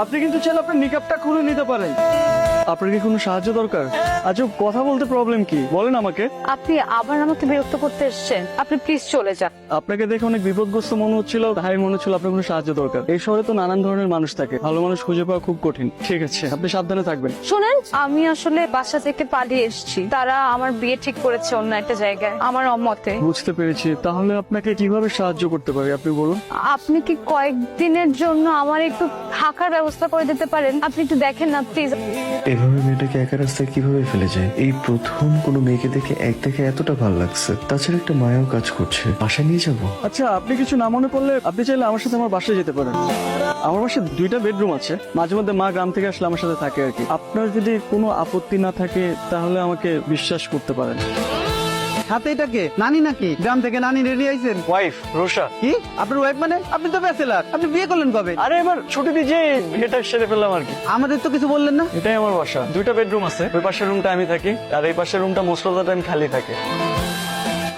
আপনি কিন্তু চাইলে আপনার নিকাবটা খুলে নিতে পারেন। আপনার কি কোনো সাহায্য দরকার? আচ্ছা, কথা বলতে প্রবলেম কি বলেন আমাকে। আপনি আবার আমাকে বিরক্ত করতে এসেছেন, আপনি প্লিজ চলে যান। আপনাকে দেখে অনেক বিপদগ্রস্ত মনে হচ্ছিল, তাই মনে হচ্ছিল আপনার কোনো সাহায্য দরকার। এই শহরে তো নানান ধরনের মানুষ থাকে, ভালো মানুষ খুঁজে পাওয়া খুব কঠিন। ঠিক আছে, আপনি সাবধানে থাকবেন। শুনেন, আমি আসলে বাসা থেকে পালিয়ে এসেছি। তারা আমার বিয়ে ঠিক করেছে অন্য একটা জায়গায়, আমার অমতে। বুঝতে পেরেছি। তাহলে আপনাকে কিভাবে সাহায্য করতে পারি আপনি বলুন। আপনি কি কয়েকদিনের জন্য আমার একটু থাকার ব্যবস্থা করে দিতে পারেন? আপনি একটু দেখেন না প্লিজ। এভাবে মেয়েটাকে একা রাস্তায় কিভাবে ফেলে যায়? এই প্রথম কোনো মেয়েকে দেখে এক দেখে এতটা ভালো লাগছে। তাছাড়া একটা মায়াও কাজ করছে। বাসায় নিয়ে যাবো। আচ্ছা, আপনি কিছু না মনে করলে আপনি চাইলে আমার সাথে আমার বাসায় যেতে পারেন। আমার বাসায় 2টা বেডরুম আছে। মাঝে মধ্যে মা গ্রাম থেকে আসলে আমার সাথে থাকে আর কি। আপনার যদি কোনো আপত্তি না থাকে তাহলে আমাকে বিশ্বাস করতে পারেন। হাতে এটাকে নানি নাকি? গ্রাম থেকে নানি রেডি আইছেন? ওয়াইফ রোশা। কি আপনার ওয়াইফ মানে? আপনি তো ব্যাচেলার, আপনি বিয়ে করলেন কবে? আরে এবার ছুটি দিয়ে যে এটা সেরে ফেললাম আর কি। আমাদের তো কিছু বললেন না। এটাই আমার বাসা। 2টা বেডরুম আছে। ওই পাশের রুমটা আমি থাকি আর এই পাশের রুমটা মোস্ট অফ দ্য টাইম খালি থাকে।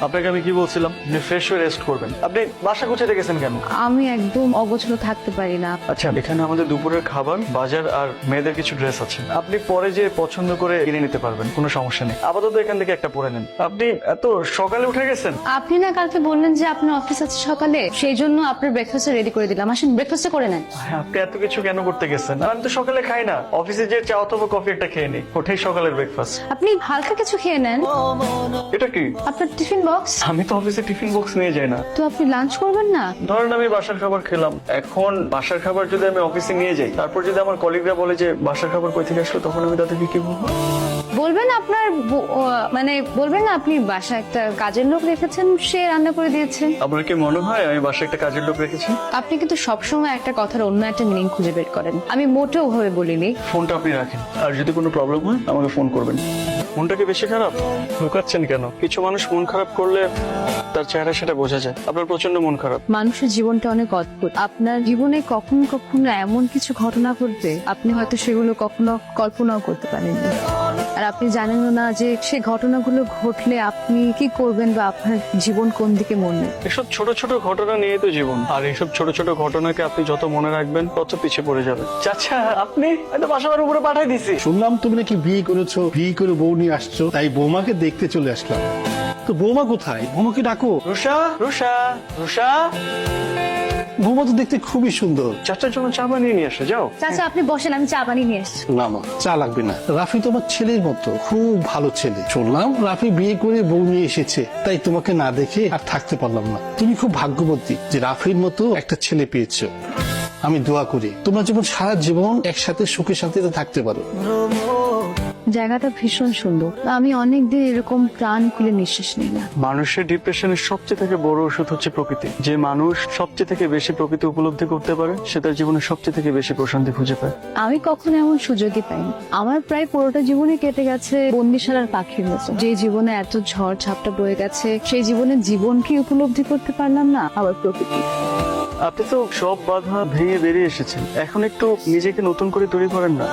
আপনাকে আমি কি বলছিলাম, আপনি ফ্রেশ হয়ে রেস্ট করবেন। আপনি বাসা গুছাতে গেছেন কেন? আমি একদম অগোছলো থাকতে পারি না। আচ্ছা, এখানে আমাদের দুপুরের খাবার, বাজার আর মেয়েদের কিছু ড্রেস আছে। আপনি পরে যে পছন্দ করে কিনে নিতে পারবেন, কোনো সমস্যা নেই। আপাতত এখান থেকে একটা পরে নেন। আপনি এত সকালে উঠে গেছেন? আপনি না কালকে বললেন যে আপনার অফিস আছে সকালে, সেই জন্য আপনার ব্রেকফাস্ট রেডি করে দিলাম। আসেন ব্রেকফাস্ট করে নেন। হ্যাঁ, আপনি এত কিছু কেন করতে গেছেন? আর আমি তো সকালে খাই না। অফিসে যে চা অথবা কফি একটা খেয়ে নিই, ওটাই সকালের ব্রেকফাস্ট। আপনি হালকা কিছু খেয়ে নেন। এটা কি? আপনার টিফিন বক্স। আমি তো অফিসে টিফিন বক্স নিয়ে যাই না। তো আপনি লাঞ্চ করবেন না? ধরেন আমি বাসার খাবার খেলাম, এখন বাসার খাবার যদি আমি অফিসে নিয়ে যাই, তারপর যদি আমার কলিগরা বলে যে বাসার খাবার কই থেকে আসলো, তখন আমি তাদেরকে কি বলবো? বলবেন আপনার মানে বলবেন না আপনি বাসায় একটা কাজের লোক রেখেছেন, সে রান্না করে দিয়েছে। আপনার কি মনে হয় আমি বাসায় একটা কাজের লোক রেখেছি? আপনি কিন্তু সবসময় একটা কথার অন্য একটা মিনিং খুঁজে বের করেন। আমি মোটেও ভাবে বলিনি। ফোনটা আপনি রাখেন, আর যদি কোনো প্রবলেম হয় আমাকে ফোন করবেন। মনটা কি বেশি খারাপ? লুকাচ্ছেন কেন? কিছু মানুষ মন খারাপ করলে তার চেহারা সেটা বোঝা যায়। আপনার প্রচন্ড মন খারাপ। মানুষের জীবনটা অনেক অদ্ভুত। আপনার জীবনে কখনো কখনো এমন কিছু ঘটনা ঘটবে, আপনি হয়তো সেগুলো কখনো কল্পনাও করতে পারেননি। আর আপনি জানেনও না যে সেই ঘটনাগুলো ঘটলে আপনি কি করবেন বা আপনার জীবন কোন দিকে মন নেবে। এসব ছোট ছোট ঘটনা নিয়ে তো জীবন, আর এইসব ছোট ছোট ঘটনাকে আপনি যত মনে রাখবেন তত পিছিয়ে পড়ে যাবেন। চাচা, আপনি হয়তো বাসার উপরে পাঠাই দিছি। শুনলাম তুমি নাকি বিয়ে করেছো, বিয়ে করে বউ নিয়ে আসছো, তাই বৌমাকে দেখতে চলে আসলাম। তো বৌমা কোথায়? বৌমাকে ডাকো। রুষা, রুষা, রুষা। বৌমা তো দেখতে খুবই সুন্দর। চাচার জন্য চা বানিয়ে নিয়ে আসো, যাও। চাচা আপনি বসেন, আমি চা বানিয়ে নিয়ে এসেছি। না মা, চা লাগবে না। রাফি তোমার ছেলের মতো, খুব ভালো ছেলে। শুনলাম রাফি বিয়ে করে বউ নিয়ে এসেছে, তাই তোমাকে না দেখে আর থাকতে পারলাম না। তুমি খুব ভাগ্যবতী যে রাফির মতো একটা ছেলে পেয়েছো। আমি দোয়া করি তোমরা যেমন সারা জীবন একসাথে সুখে শান্তিতে থাকতে পারো। জায়গাটা ভীষণ সুন্দর। আমি অনেকদিন এরকম প্রাণ খুলে নিঃশ্বাস নিই না। মানুষের ডিপ্রেশনের সবচেয়ে থেকে বড় ওষুধ হচ্ছে প্রকৃতি। যে মানুষ সবচেয়ে থেকে বেশি প্রকৃতি উপলব্ধি করতে পারে, সে তার জীবনে সবচেয়ে থেকে বেশি প্রশান্তি খুঁজে পায়। আমি কখনো এমন সুযোগই পাইনি। আমার প্রায় পুরোটা জীবনে কেটে গেছে বন্দিশালার পাখির মতো। যে জীবনে এত ঝড় ঝাপটা বয়ে গেছে, সেই জীবনে জীবনকে উপলব্ধি করতে পারলাম না, আবার প্রকৃতি। আপনি তো সব বাধা ভেঙে বেরিয়ে এসেছেন, এখন একটু নিজেকে নতুন করে তৈরি করেন না।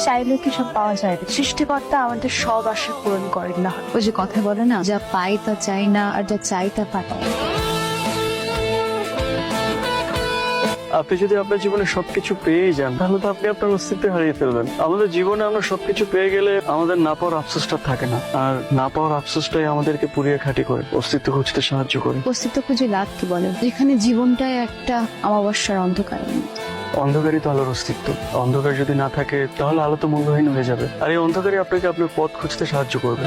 চাইলে কি সব পাওয়া যায়? সৃষ্টিকর্তা আমাদের সব আশা পূরণ করেন না। ওই যে কথা বলে না, যা পাই তা চাই না, আর যা চাই তা পাই। আপনি যদি আপনার জীবনে সবকিছু পেয়ে যান, তাহলে তো আপনি আপনার অস্তিত্ব হারিয়ে ফেলবেন। আমাদের জীবনে আমরা সবকিছু পেয়ে গেলে আমাদের না পাওয়ার আফসোসটা থাকে না, আর না পাওয়ার আফসোসটাই আমাদেরকে পুড়িয়ে খাঁটি করে, অস্তিত্ব খুঁজতে সাহায্য করে। অস্তিত্ব খুঁজে লাভ কি বলেন, যেখানে জীবনটাই একটা অমাবস্যার অন্ধকার। অন্ধকারই তো আলোর অস্তিত্ব। অন্ধকার যদি না থাকে তাহলে আলো তো মূল্যহীন হয়ে যাবে, আর এই অন্ধকারই আপনাকে আপনার পথ খুঁজতে সাহায্য করবে।